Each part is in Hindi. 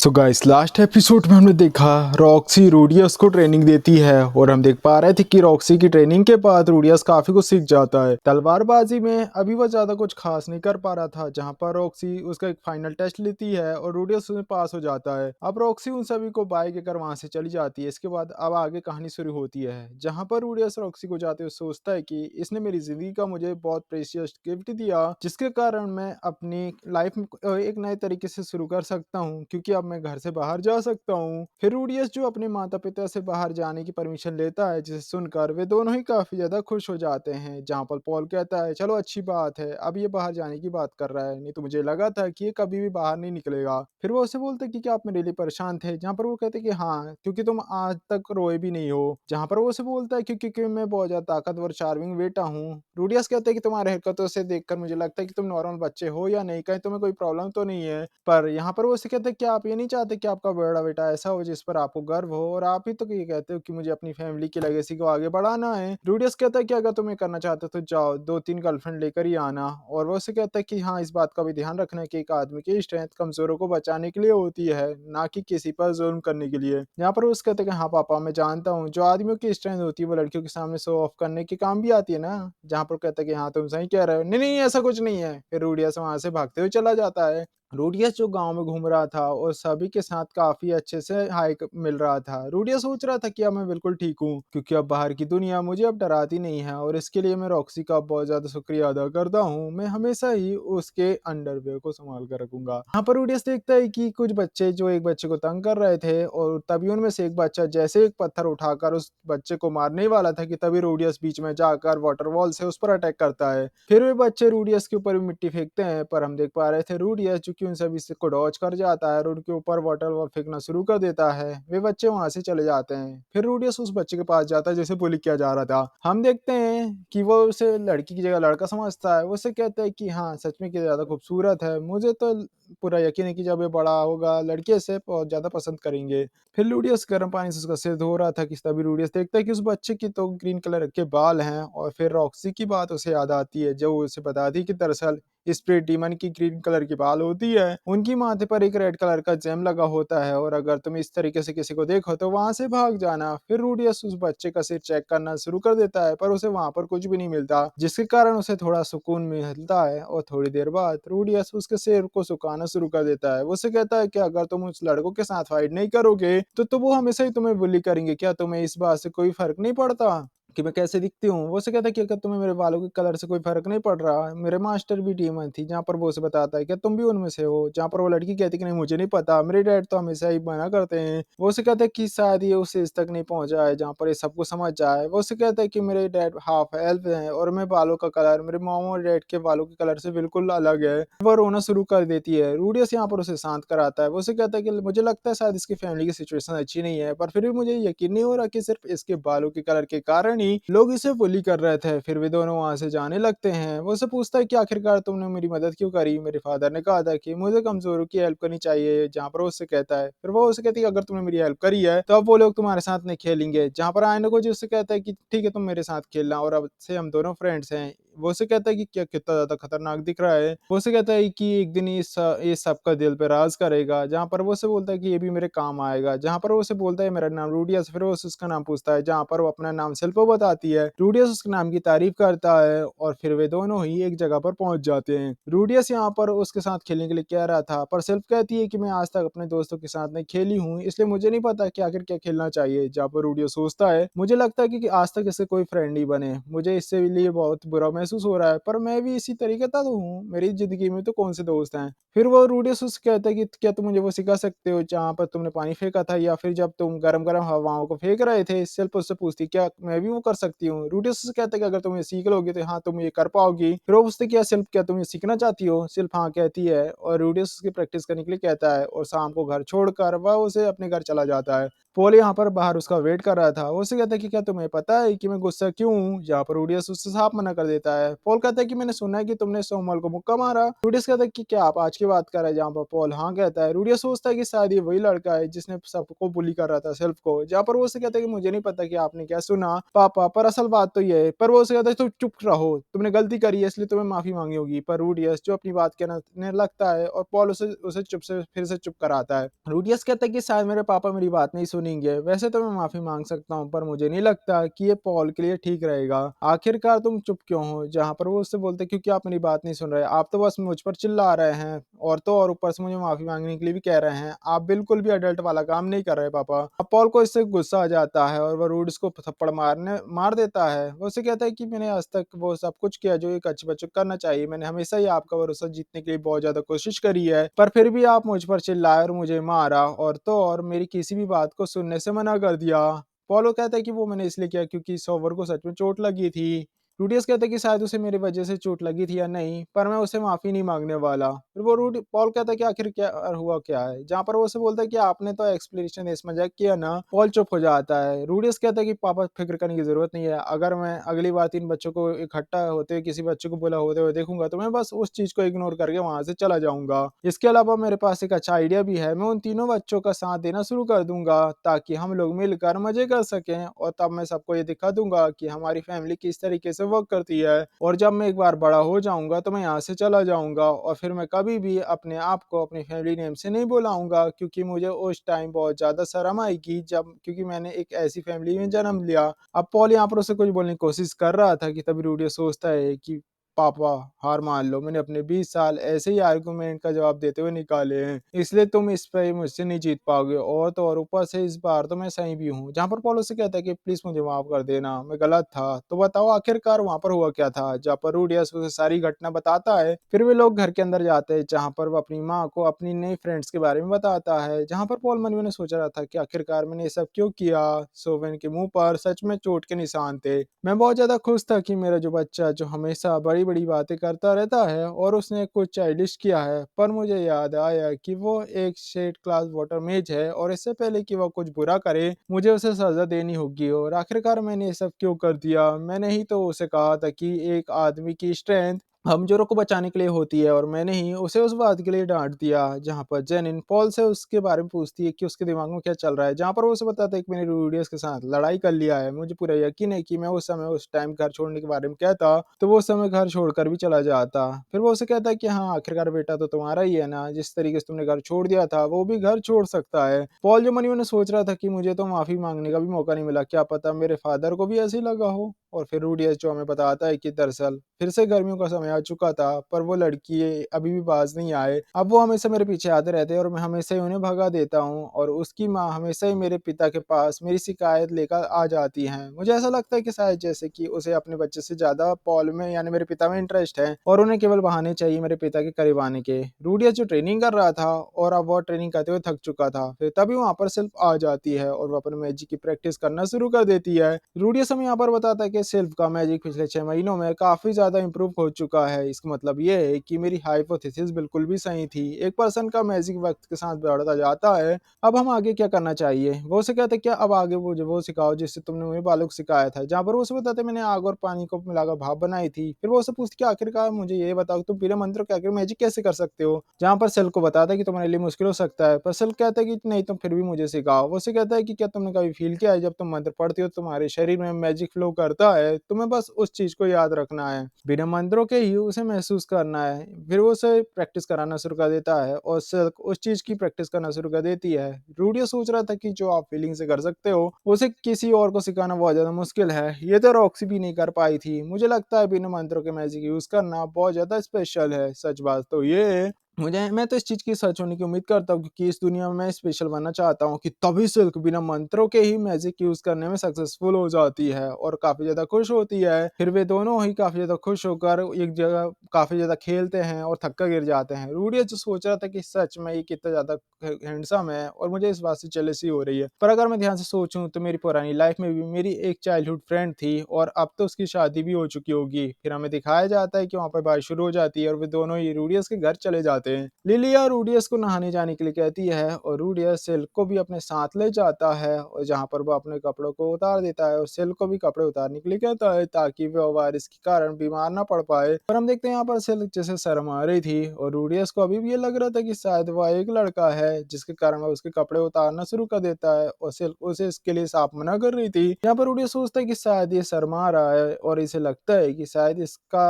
सो गाइस लास्ट एपिसोड में हमने देखा रॉक्सी रूडियस को ट्रेनिंग देती है और हम देख पा रहे थे कि रॉक्सी की ट्रेनिंग के बाद रूडियस काफी कुछ सीख जाता है। तलवारबाजी में अभी वह ज्यादा कुछ खास नहीं कर पा रहा था, जहां पर रॉक्सी उसका एक फाइनल टेस्ट लेती है और रूडियस उसमें पास हो जाता है। अब रॉक्सी उन सभी को बाय कर वहां से चली जाती है। इसके बाद अब आगे कहानी शुरू होती है, जहां पर रूडियस रॉक्सी को जाते हुए सोचता है कि इसने मेरी जिंदगी का मुझे बहुत प्रेशियस गिफ्ट दिया, जिसके कारण मैं अपनी लाइफ एक नए तरीके से शुरू कर सकता हूँ, क्योंकि अब मैं घर से बाहर जा सकता हूँ। फिर रूडियस जो अपने माता पिता से बाहर जाने की परमिशन लेता है, जिसे सुनकर वे दोनों ही काफी ज्यादा खुश हो जाते हैं। जहाँ पर पॉल कहता है चलो अच्छी बात है, अब ये बाहर जाने की बात कर रहा है, नहीं तो मुझे लगा था कि ये कभी भी बाहर नहीं निकलेगा। फिर वो उसे बोलते कि क्या आप मेरे लिए परेशान थे, जहाँ पर वो कहते कि हाँ, क्योंकि तुम आज तक रोए भी नहीं हो। जहाँ पर वो उसे बोलता है क्योंकि मैं बहुत ज्यादा ताकतवर चार्मिंग बेटा हूँ। रूडियस कहते हैं कि तुम्हारे हरकतों से देखकर मुझे लगता है कि तुम नॉर्मल बच्चे हो या नहीं, कहीं तुम्हें कोई प्रॉब्लम तो नहीं है। पर यहाँ पर वो उसे कहते हैं कि आप ये नहीं चाहते कि आपका बड़ा बेटा ऐसा हो जिस पर आपको गर्व हो, और आप ही तो ये कहते हो कि मुझे अपनी फैमिली की लेगेसी को आगे बढ़ाना है। रूडियस कहता है कि अगर तुम ये करना चाहते हो तो जाओ, 2-3 गर्लफ्रेंड लेकर ही आना। और वो उसे कहता है कि हाँ, इस बात का भी ध्यान रखना है कि एक आदमी की स्ट्रेंथ कमजोरों को बचाने के लिए होती है, ना कि किसी पर जुल्म करने के लिए। यहाँ पर वो उसे कहते हैं कि हाँ पापा, मैं जानता हूँ जो आदमियों की स्ट्रेंथ होती है वो लड़कियों के सामने शो ऑफ करने के काम भी आती है ना। जहाँ पर कहता है कि हाँ तुम सही कह रहे हो, नहीं नहीं ऐसा कुछ नहीं है। फिर रूडियस वहां से भागते हुए चला जाता है। रूडियस जो गांव में घूम रहा था और सभी के साथ काफी अच्छे से हाइक मिल रहा था। रूडियस सोच रहा था कि अब मैं बिल्कुल ठीक हूँ, क्योंकि अब बाहर की दुनिया मुझे अब डराती नहीं है, और इसके लिए मैं रॉक्सी का बहुत ज्यादा शुक्रिया अदा करता हूँ। मैं हमेशा ही उसके अंडरवेयर को संभाल कर रखूंगा। यहाँ पर रूडियस देखता है कि कुछ बच्चे जो एक बच्चे को तंग कर रहे थे, और तभी उनमें से एक बच्चा जैसे एक पत्थर उठाकर उस बच्चे को मारने ही वाला था कि तभी रूडियस बीच में जाकर वाटरवॉल से उस पर अटैक करता है। फिर वे बच्चे रूडियस के ऊपर भी मिट्टी फेंकते हैं, पर हम देख पा रहे थे रूडियस जो कि उन सभी से को डॉज कर जाता है और उनके ऊपर वाटर बॉल फेंकना शुरू कर देता है। वे बच्चे वहां से चले जाते हैं। फिर रूडियस उस बच्चे के पास जाता है जिसे बुली किया जा रहा था। हम देखते हैं कि वो उसे लड़की की जगह लड़का समझता है। वो उसे कहता है कि हाँ सच में कि ज्यादा खूबसूरत है, मुझे तो पूरा यकीन है कि जब ये बड़ा होगा लड़के इसे बहुत ज्यादा पसंद करेंगे। फिर लूडियस गर्म पानी से उसका सिर धो रहा था कि तभी लूडियस देखता है कि उस बच्चे की तो ग्रीन कलर के बाल हैं, और फिर रॉक्सी की बात उसे याद आती है जो उसे बताती है कि दरअसल स्प्रिट डीमन की ग्रीन कलर की बाल होती है, उनकी माथे पर एक रेड कलर का जेम लगा होता है, और अगर तुम इस तरीके से किसी को देखो तो वहां से भाग जाना। फिर रूडियस उस बच्चे का सिर चेक करना शुरू कर देता है, पर उसे वहां पर कुछ भी नहीं मिलता, जिसके कारण उसे थोड़ा सुकून मिलता है। और थोड़ी देर बाद रूडियस उसके सिर को सुखाना शुरू कर देता है। वो उसे कहता है कि अगर तुम उस लड़कों के साथ फाइट नहीं करोगे तो वो हमेशा ही तुम्हें बुली करेंगे, क्या तुम्हें इस बात से कोई फर्क नहीं पड़ता कि मैं कैसे दिखती हूँ? वो उसे कहता है कि अगर तुम्हें मेरे बालों के कलर से कोई फ़र्क नहीं पड़ रहा, मेरे मास्टर भी डीमन थी, जहाँ पर वो उसे बताता है, क्या तुम भी उनमें से हो? जहाँ पर वो लड़की कहती है कि नहीं मुझे नहीं पता, मेरे डैड तो हमेशा ही मना करते हैं। वो उसे कहता है कि शायद ये उस एज तक नहीं पहुँचा है जहाँ पर ये सब कुछ समझ जाए। वो उसे कहता है कि मेरे डैड हाफ एल्फ हैं और मैं बालों का कलर मेरे मॉम और डैड के बालों के कलर से बिल्कुल अलग है। वो रोना शुरू कर देती है। रूडियस यहाँ पर उसे शांत कराता है। वो उसे कहता है कि मुझे लगता है शायद इसकी फैमिली की सिचुएशन अच्छी नहीं है, पर फिर भी मुझे यकीन नहीं हो रहा कि सिर्फ इसके बालों के कलर के कारण ही लोग इसे बुली कर रहे थे। फिर वे दोनों वहाँ से जाने लगते हैं। वो उसे पूछता है कि आखिरकार तुमने मेरी मदद क्यों करी? मेरे फादर ने कहा था कि मुझे कमज़ोरों की हेल्प करनी चाहिए, जहाँ पर वो उससे कहता है। फिर वो उसे कहती है कि अगर तुमने मेरी हेल्प करी है, तो अब वो लोग तुम्हारे साथ नहीं खेलेंगे। जहाँ पर आयनो को जो उससे कहता है कि ठीक है तुम मेरे साथ खेलना और अब से हम दोनों फ्रेंड्स हैं। वो उसे कहता है कि क्या कितना ज़्यादा खतरनाक दिख रहा है। वो उसे कहता है कि एक दिन ये सबका दिल पे राज करेगा। जहाँ पर वो उसे बोलता है कि ये भी मेरे काम आएगा। जहाँ पर वो उसे बोलता है मेरा नाम रूडियस, फिर वो उसका नाम पूछता है, जहाँ पर वो अपना नाम सिल्पो बताती है। रूडियस उसके नाम की तारीफ करता है और फिर वे दोनों ही एक जगह पर पहुंच जाते हैं। रूडियस यहाँ पर उसके साथ खेलने के लिए कह रहा था, पर सिल्प कहती है कि मैं आज तक अपने दोस्तों के साथ नहीं खेली हूँ, इसलिए मुझे नहीं पता कि आखिर क्या खेलना चाहिए। जहाँ पर रूडियस सोचता है मुझे लगता है कि आज तक इससे कोई फ्रेंड नहीं बने, मुझे इससे लिए बहुत बुरा महसूस हो रहा है, पर मैं भी इसी तरीके का तो हूँ, मेरी जिंदगी में तो कौन से दोस्त हैं। फिर वो रूडियस उससे कहता है कि क्या तुम मुझे वो सिखा सकते हो जहाँ पर तुमने पानी फेंका था, या फिर जब तुम गरम गरम हवाओं को फेंक रहे थे? सिल्प उससे पूछती क्या मैं भी वो कर सकती हूँ? रूडियस उससे कहता है कि अगर तुम ये सीख लोगे तो हाँ तुम ये कर पाओगी। फिर वो पूछते क्या सिल्प क्या तुम ये सीखना चाहती हो? सिल्प हाँ कहती है और रूडियस उसकी प्रैक्टिस करने के लिए कहता है, और शाम को घर छोड़कर वह उसे अपने घर चला जाता है। पॉल यहाँ पर बाहर उसका वेट कर रहा था। वो उससे कहता है कि क्या तुम्हें पता है कि मैं गुस्सा क्यों हूँ? जहाँ पर रूडियस उससे साफ मना कर देता है। पॉल कहता है कि मैंने सुना है कि तुमने सोमवार को मुक्का मारा। रूडियस कहता है कि क्या आप आज की बात कर रहे हैं? जहाँ पर पॉल हाँ कहता है। रूडियस सोचता है कि शायद ये वही लड़का है जिसने सबको बुली कर रहा था सेल्फ को। जहाँ पर वो उससे कहता है कि मुझे नहीं पता कि आपने क्या सुना पापा, पर असल बात तो ये है। पर वो उससे कहता है तुम चुप रहो, तुमने गलती करी है इसलिए तुम्हें माफी मांगी होगी। पर रूडियस जो अपनी बात कहने लगता है और पॉल उसे उसे चुप से फिर से चुप कराता है। रूडियस कहता है कि शायद मेरे पापा मेरी बात नहीं सुनेंगे। वैसे तो मैं माफी मांग सकता हूँ पर मुझे नहीं लगता कि ये पॉल के लिए ठीक रहेगा। आखिरकार तुम चुप क्यों हो? जहाँ पर वो उससे बोलते हैं क्योंकि आप मेरी बात नहीं सुन रहे, आप तो बस मुझ पर चिल्ला रहे हैं और तो और ऊपर से मुझे माफी मांगने के लिए भी कह रहे हैं। आप बिल्कुल भी अडल्ट वाला काम नहीं कर रहे पापा। अब पॉल को इससे गुस्सा आ जाता है और वह रूडियस को थप्पड़ मार देता है। वो उसे कहता है कि मैंने आज तक वो सब कुछ किया जो एक अच्छे बच्चे को करना चाहिए। मैंने हमेशा ही आपका भरोसा जीतने के लिए बहुत ज्यादा कोशिश करी है, पर फिर भी आप मुझ पर चिल्लाए और मुझे मारा और तो और मेरी किसी भी बात को सुनने से मना कर दिया। पॉलो कहता है कि वो मैंने इसलिए किया क्योंकि सोवर को सच में चोट लगी थी। रूडियस कहता है कि शायद उसे मेरी वजह से चोट लगी थी या नहीं, पर मैं उसे माफी नहीं मांगने वाला। फिर वो रूड पॉल कहता है कि आखिर क्या हुआ क्या है? जहाँ पर वो उसे बोलता है कि आपने तो एक्सप्लेनेशन देने से मजाक किया ना। पॉल चुप हो जाता है। रूडियस कहता है कि पापा फिक्र करने की जरूरत नहीं है। अगर मैं अगली बार 3 बच्चों को इकट्ठा होते हुए किसी बच्चे को बुला होते हुए देखूंगा तो मैं बस उस चीज को इग्नोर करके वहां से चला जाऊंगा। इसके अलावा मेरे पास एक अच्छा आइडिया भी है। मैं उन तीनों बच्चों का साथ देना शुरू कर दूंगा ताकि हम लोग मिलकर मजे कर सकें और तब मैं सबको ये दिखा दूंगा कि हमारी फैमिली किस तरीके से वर्क करती है। और जब मैं एक बार बड़ा हो जाऊंगा तो मैं यहाँ से चला जाऊंगा और फिर मैं कभी भी अपने आप को अपनी फैमिली नेम से नहीं बुलाऊंगा क्योंकि मुझे उस टाइम बहुत ज्यादा शर्म आएगी जब क्योंकि मैंने एक ऐसी फैमिली में जन्म लिया। अब पॉल यहाँ पर उसे कुछ बोलने की कोशिश कर रहा था कि तभी रूडियो सोचता है कि पापा हार मान लो, मैंने अपने 20 साल ऐसे ही आर्गुमेंट का जवाब देते हुए निकाले हैं, इसलिए तुम इस पे मुझसे नहीं जीत पाओगे और तो और ऊपर से इस बार तो मैं सही भी हूँ। जहाँ पर पॉल उससे कहता है कि प्लीज मुझे माफ कर देना, मैं गलत था। तो बताओ आखिरकार वहां पर हुआ क्या था? जहाँ पर रूडियस उसे सारी घटना बताता है। फिर वे लोग घर के अंदर जाते हैं जहाँ पर वो अपनी माँ को अपनी नई फ्रेंड्स के बारे में बताता है। जहाँ पर पॉल मन में सोच रहा था कि आखिरकार मैंने ये सब क्यों किया। सोवेन के मुंह पर सच में चोट के निशान थे। मैं बहुत ज्यादा खुश था कि मेरा जो बच्चा जो हमेशा बड़ी बड़ी बातें करता रहता है और उसने कुछ चाइल्डिश किया है, पर मुझे याद आया कि वो एक शेड क्लास वाटर मेज है और इससे पहले कि वो कुछ बुरा करे मुझे उसे सजा देनी होगी। और आखिरकार मैंने ये सब क्यों कर दिया? मैंने ही तो उसे कहा था कि एक आदमी की स्ट्रेंथ कमजोरों को बचाने के लिए होती है और मैंने ही उसे उस बात के लिए डांट दिया। जहाँ पर जेनिन पॉल से उसके बारे में पूछती है कि उसके दिमाग में क्या चल रहा है। जहाँ पर वो उसे बताता है कि मैंने रूडियस के साथ लड़ाई कर लिया है। मुझे पूरा यकीन है कि मैं उस समय उस टाइम घर छोड़ने के बारे में कहता तो वो उस समय घर छोड़कर भी चला जाता। फिर वो उसे कहता है कि हाँ आखिरकार बेटा तो तुम्हारा ही है ना, जिस तरीके से तुमने घर छोड़ दिया था वो भी घर छोड़ सकता है। पॉल जो मनी मैंने सोच रहा था कि मुझे तो माफी मांगने का भी मौका नहीं मिला, क्या पता मेरे फादर को भी ऐसे ही लगा हो। और फिर रूडियस जो हमें बताता है कि दरअसल फिर से गर्मियों का समय आ चुका था पर वो लड़की अभी भी बाज नहीं आए। अब वो हमेशा मेरे पीछे आते रहते हैं और मैं हमेशा ही उन्हें भगा देता हूँ और उसकी माँ हमेशा ही मेरे पिता के पास मेरी शिकायत लेकर आ जाती हैं। मुझे ऐसा लगता है कि शायद जैसे कि उसे अपने बच्चे से ज्यादा पॉल में यानी मेरे पिता में इंटरेस्ट है और उन्हें केवल बहाने चाहिए मेरे पिता के करीब आने के। रूडियस जो ट्रेनिंग कर रहा था और अब वो ट्रेनिंग करते हुए थक चुका था, फिर तभी वहां पर सिर्फ आ जाती है और वो अपने मैजिक की प्रैक्टिस करना शुरू कर देती है। रूडियस हमें यहाँ पर बताता है कि सिल्फ का मैजिक पिछले 6 महीनों में काफी ज्यादा इंप्रूव हो चुका है। इसका मतलब ये है कि मेरी हाइपोथेसिस बिल्कुल भी सही थी। एक पर्सन का मैजिक वक्त के साथ बढ़ता जाता है। अब हम आगे क्या करना चाहिए? वो उसे कहते क्या अब आगे मुझे वो सिखाओ जिससे तुमने मुझे बालू को सिखाया था। जहाँ पर वो उसे बताते मैंने आग और पानी को मिलाकर भाप बनाई थी। फिर वो उसे पूछती कि आखिरकार मुझे ये बताओ तुम बिना मंत्र के आखिर मैजिक कैसे कर सकते हो? जहाँ पर सेल को बताता है कि तुम्हारे लिए मुश्किल हो सकता है, पर सेल कहता है कि नहीं तुम फिर भी मुझे सिखाओ। वो उसे कहता है कि क्या तुमने कभी फील किया है जब तुम मंत्र पढ़ती हो तुम्हारे शरीर में मैजिक फ्लो करता है? तुम्हें बस उस चीज को याद रखना है, बिना मंत्रों के ही उसे महसूस करना है। फिर वो उसे प्रैक्टिस कराना शुरू कर देता है और सिल्क उस चीज की प्रैक्टिस करना शुरू कर देती है। रूडियो सोच रहा था कि जो आप फीलिंग से कर सकते हो उसे किसी और को सिखाना बहुत ज्यादा मुश्किल है। ये तो रॉक्सी भी नहीं कर पाई थी। मुझे लगता है बिना मंत्रों के मैजिक यूज करना बहुत ज्यादा स्पेशल है। सच बात तो ये है मैं तो इस चीज की सच होने की उम्मीद करता हूँ क्योंकि इस दुनिया में मैं स्पेशल बनना चाहता हूँ कि तभी सिल्क बिना मंत्रों के ही मैजिक यूज करने में सक्सेसफुल हो जाती है और काफी ज्यादा खुश होती है। फिर वे दोनों ही काफी ज्यादा खुश होकर एक जगह काफी ज्यादा खेलते हैं और थक्का गिर जाते हैं। रूडियस जो सोच रहा था कि सच में ये कितना ज्यादा हैंडसम है और मुझे इस बात से जेलसी हो रही है, पर अगर मैं ध्यान से सोचूं तो मेरी पुरानी लाइफ में भी मेरी एक चाइल्डहुड फ्रेंड थी और अब तो उसकी शादी भी हो चुकी होगी। फिर हमें दिखाया जाता है कि वहां पर बारिश शुरू हो जाती है और वे दोनों ही रूडियस के घर चले जाते जाते हैं। लिलिया रूडियस को नहाने जाने के लिए कहती है और रूडियस सिल्क को भी अपने साथ ले जाता है और जहाँ पर वो अपने कपड़ों को उतार देता है और सिल्क को भी कपड़े उतारने के लिए कहता है ताकि वो वायरस के कारण बीमार ना पड़ पाए। और हम देखते हैं यहाँ पर सिल्क जैसे शर्मा रही थी और रूडियस को अभी भी ये लग रहा था कि शायद वह एक लड़का है, जिसके कारण वह उसके कपड़े उतारना शुरू कर देता है और सिल्क उसे इसके लिए साफ मना कर रही थी। यहाँ पर रूडियस सोचता है कि शायद ये शर्मा रहा है और इसे लगता है कि शायद इसका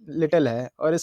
लिटिल है और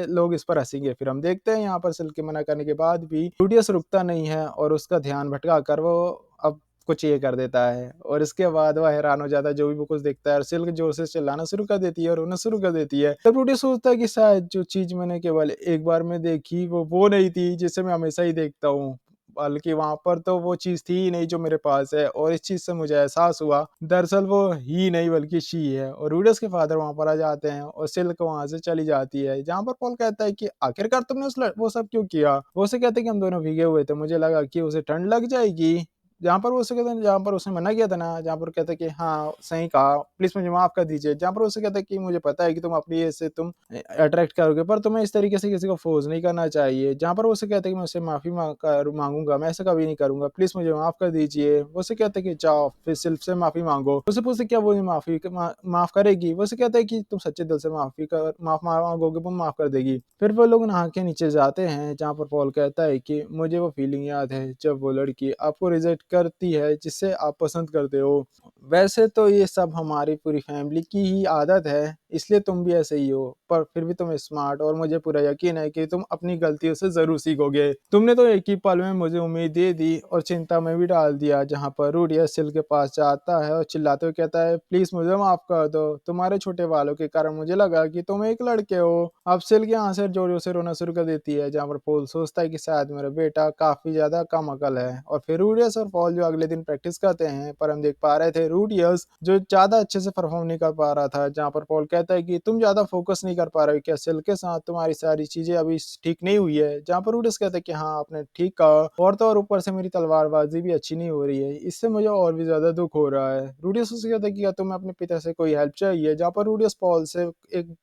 लोग इस पर हंसेंगे। फिर हम देखते हैं यहाँ पर सिल्क के मना करने के बाद भी लूडियस रुकता नहीं है और उसका ध्यान भटका कर वो अब कुछ ये कर देता है और इसके बाद वह हैरान हो जाता है जो भी वो कुछ देखता है और सिल्क जोर से चिल्लाना शुरू कर देती है और रोना शुरू कर देती है। तब लूडियस सोचता है कि शायद जो चीज मैंने केवल एक बार में देखी वो नहीं थी जिसे मैं हमेशा ही देखता हूँ, बल्कि वहां पर तो वो चीज थी ही नहीं जो मेरे पास है और इस चीज से मुझे एहसास हुआ दरअसल वो ही नहीं बल्कि शी है। और रूडस के फादर वहां पर आ जाते हैं और सिल्क वहां से चली जाती है, जहां पर पॉल कहता है कि आखिरकार तुमने वो सब क्यों किया। वो उसे कहते हैं कि हम दोनों भीगे हुए थे, मुझे लगा कि उसे ठंड लग जाएगी। जहाँ पर वो उसे कहते हैं, जहाँ पर उसने मना किया था ना, जहाँ पर कहता है कि हाँ सही कहा, प्लीज मुझे माफ कर दीजिए। जहाँ पर उसे कहता है कि मुझे पता है कि तुम अपनी एज से तुम अट्रैक्ट करोगे पर तुम्हें इस तरीके से किसी को फोर्स नहीं करना चाहिए। जहाँ पर वो उसे कहता है कि मैं उससे माफी मांगूंगा, मैं ऐसा कभी नहीं करूंगा, प्लीज मुझे माफ कर दीजिए। वो उसे कहता है कि जाओ फिर सिल्फ से माफी मांगो। उसे पूछते क्या वो माफ करेगी। वो उसे कहता है कि तुम सच्चे दिल से माफ मांगोगे वो माफ कर देगी। फिर वो लोग नहा के नीचे जाते हैं, जहाँ पर पॉल कहता है कि मुझे वो फीलिंग याद है जब वो लड़की आपको रिजेक्ट करती है जिससे आप पसंद करते हो। वैसे तो ये सब हमारी पूरी फैमिली की ही आदत है, इसलिए तुम भी ऐसे ही हो, पर फिर भी तुम स्मार्ट और मुझे पूरा यकीन है कि तुम अपनी गलतियों से जरूर सीखोगे। तुमने तो एक ही पल में मुझे उम्मीद दे दी और चिंता में भी डाल दिया। जहाँ पर रूडियस सिल के पास जाता है और चिल्लाते हुए कहता है प्लीज मुझे माफ कर दो, तुम्हारे छोटे बालों के कारण मुझे लगा कि तुम एक लड़के हो। अब सिल के आंसर जोर जोर से रोना शुरू कर देती है, जहाँ पर पॉल सोचता है कि शायद मेरा बेटा काफी ज्यादा कम अकल है। और फिर रूडियस और पॉल जो अगले दिन प्रैक्टिस करते हैं, पर हम देख पा रहे थे रूडियस जो ज्यादा अच्छे से परफॉर्म नहीं कर पा रहा था। जहाँ पर पॉल कहता है कि तुम ज्यादा फोकस नहीं कर पा रहे हो क्या, सिल के साथ तुम्हारी सारी चीजें अभी ठीक नहीं हुई है। जहाँ पर रूडियस कहता है कि हाँ आपने ठीक कहा, और तो और ऊपर से मेरी तलवारबाजी भी अच्छी नहीं हो रही है, इससे मुझे और भी ज्यादा दुख हो रहा है। रूडियस उससे कहता है कि क्या तुम्हें अपने पिता से कोई हेल्प चाहिए। जहाँ पर रूडियस पॉल से एक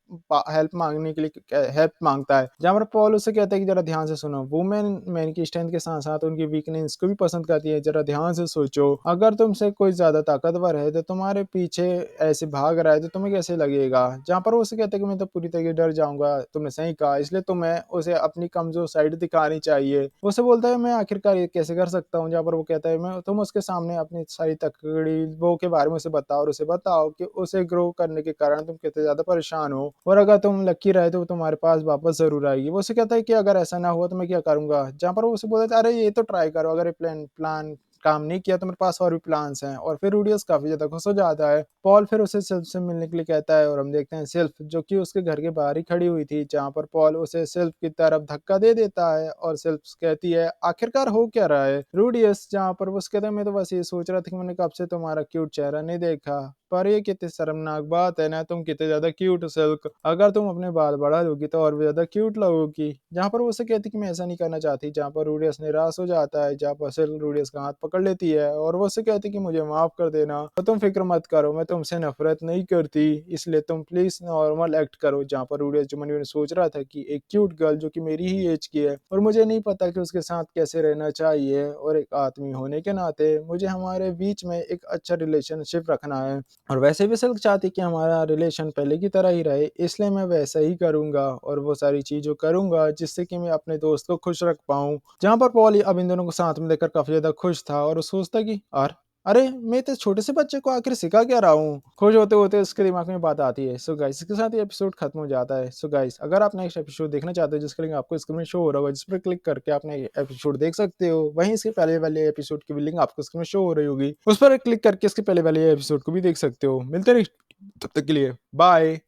हेल्प मांगने के लिए हेल्प मांगता है, जहाँ पर पॉल उससे कहता है कि जरा ध्यान से सुनो, वुमेन मैन की स्ट्रेंथ के साथ साथ उनकी वीकनेस को भी पसंद करती है। जरा ध्यान से सोचो, अगर तुमसे कोई ज्यादा ताकतवर है तो तुम्हारे पीछे ऐसे भाग रहा है तो तुम्हें कैसे लगेगा। जहाँ पर वो उसे कहते हैं कि मैं तो पूरी तरीके डर जाऊंगा, तुमने सही कहा, इसलिए तुम्हें उसे अपनी कमजोर साइड दिखानी चाहिए। वो उसे बोलता है मैं आखिरकार ये कैसे कर सकता हूँ। जहाँ पर वो कहता है मैं तुम उसके सामने अपनी सारी तकलीफों के बारे में उसे बताओ और उसे बताओ कि उसे ग्रो करने के कारण तुम कितने ज्यादा परेशान हो और अगर तुम लकी रहे तो वो तुम्हारे पास वापस जरूर आएगी। वो उसे कहता है कि अगर ऐसा ना हुआ तो मैं क्या करूंगा। जहाँ पर वो उसे बोलता है अरे ये तो ट्राई करो, अगर ये प्लान प्लान काम नहीं किया तो मेरे पास और भी प्लान्स हैं। और फिर रूडियस काफी ज्यादा खुश हो जाता है। पॉल फिर उसे सिल्फ से मिलने के लिए कहता है और हम देखते हैं सिल्फ जो कि उसके घर के बाहर ही खड़ी हुई थी, जहाँ पर पॉल उसे सिल्फ की तरफ धक्का दे देता है और सिल्फ कहती है आखिरकार हो क्या रहा है रूडियस। जहाँ पर वो कहता है मैं तो बस ये सोच रहा था कि मैंने कब से तुम्हारा क्यूट चेहरा नहीं देखा, पर ये कितनी शर्मनाक बात है ना, तुम कितने ज्यादा क्यूट हो सिल्क, अगर तुम अपने बाल बढ़ा लोगी तो और भी ज्यादा क्यूट लगोगी। जहाँ पर वो उसे कहती कि मैं ऐसा नहीं करना चाहती। जहाँ पर रूडियस निराश हो जाता है, जहाँ पर सिल्क रूडियस का हाथ पकड़ लेती है और वो उसे कहती कि मुझे माफ कर देना और तुम फिक्र मत करो, मैं तुमसे नफरत नहीं करती, इसलिए तुम प्लीज नॉर्मल एक्ट करो। जहाँ पर रूडियस जो मन में सोच रहा था कि एक क्यूट गर्ल जो कि मेरी ही एज की है और मुझे नहीं पता कि उसके साथ कैसे रहना चाहिए, और एक आदमी होने के नाते मुझे हमारे बीच में एक अच्छा रिलेशनशिप रखना है और वैसे भी सिल्क चाहती कि हमारा रिलेशन पहले की तरह ही रहे, इसलिए मैं वैसा ही करूंगा और वो सारी चीजों करूंगा जिससे कि मैं अपने दोस्त को खुश रख पाऊं। जहां पर पॉल अब इन दोनों को साथ में देखकर काफी ज्यादा खुश था और वो सोचता कि अरे मैं इतने छोटे से बच्चे को आखिर सिखा क्या रहा हूँ। खुश होते होते उसके दिमाग में बात आती है। सो गाइस इसके साथ ये एपिसोड खत्म हो जाता है। सो गाइस अगर आप नेक्स्ट एपिसोड देखना चाहते हो जिसका लिंक आपको स्क्रीन में शो हो रहा होगा, जिस पर क्लिक करके आपने एपिसोड देख सकते हो, वहीं इसके पहले वाले एपिसोड की भी लिंक आपको स्क्रीन में शो हो रही होगी, उस पर क्लिक करके इसके पहले वाले एपिसोड को भी देख सकते हो। मिलते रहिए तब तक के लिए बाय।